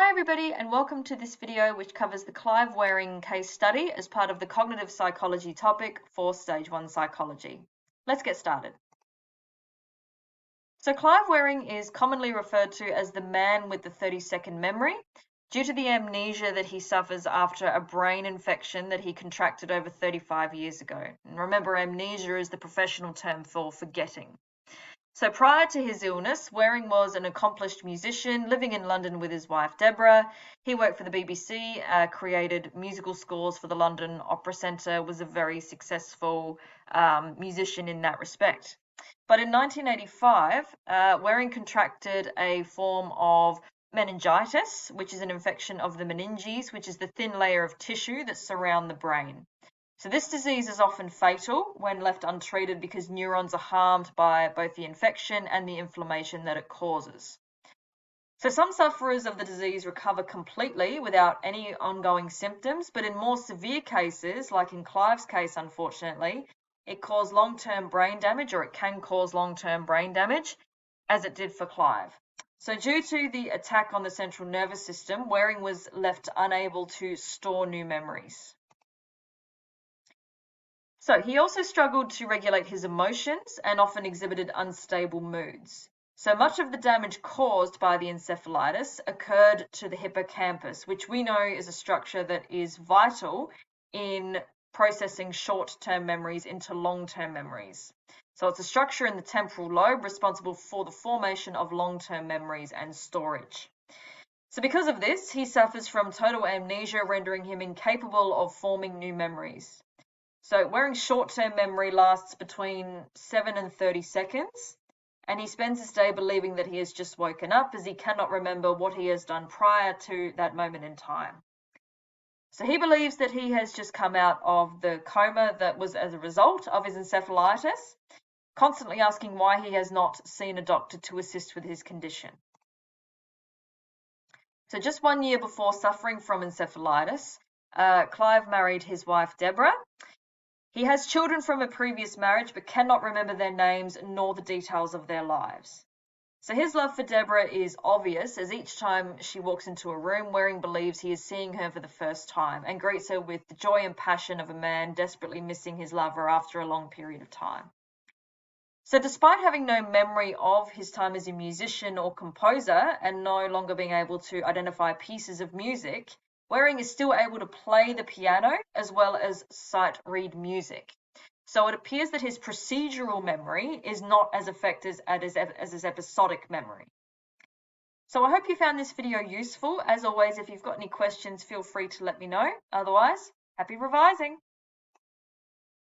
Hi everybody and welcome to this video which covers the Clive Waring case study as part of the cognitive psychology topic for Stage 1 psychology. Let's get started. So Clive Waring is commonly referred to as the man with the 30-second memory due to the amnesia that he suffers after a brain infection that he contracted over 35 years ago. And remember, amnesia is the professional term for forgetting. So prior to his illness, Waring was an accomplished musician living in London with his wife Deborah. He worked for the BBC, created musical scores for the London Opera Centre, was a very successful musician in that respect. But in 1985, Waring contracted a form of meningitis, which is an infection of the meninges, which is the thin layer of tissue that surround the brain. So this disease is often fatal when left untreated because neurons are harmed by both the infection and the inflammation that it causes. So some sufferers of the disease recover completely without any ongoing symptoms, but in more severe cases, like in Clive's case, unfortunately, it caused long-term brain damage, or it can cause long-term brain damage, as it did for Clive. So due to the attack on the central nervous system, Waring was left unable to store new memories. So he also struggled to regulate his emotions and often exhibited unstable moods. So much of the damage caused by the encephalitis occurred to the hippocampus, which we know is a structure that is vital in processing short-term memories into long-term memories. So it's a structure in the temporal lobe responsible for the formation of long-term memories and storage. So because of this, he suffers from total amnesia, rendering him incapable of forming new memories. So Waring's short-term memory lasts between 7 and 30 seconds, and he spends his day believing that he has just woken up as he cannot remember what he has done prior to that moment in time. So he believes that he has just come out of the coma that was as a result of his encephalitis, constantly asking why he has not seen a doctor to assist with his condition. So just 1 year before suffering from encephalitis, Clive married his wife Deborah. He has children from a previous marriage but cannot remember their names nor the details of their lives. So his love for Deborah is obvious, as each time she walks into a room, Waring believes he is seeing her for the first time and greets her with the joy and passion of a man desperately missing his lover after a long period of time. So despite having no memory of his time as a musician or composer and no longer being able to identify pieces of music, Waring is still able to play the piano as well as sight read music. So it appears that his procedural memory is not as effective as his episodic memory. So I hope you found this video useful. As always, if you've got any questions, feel free to let me know. Otherwise, happy revising.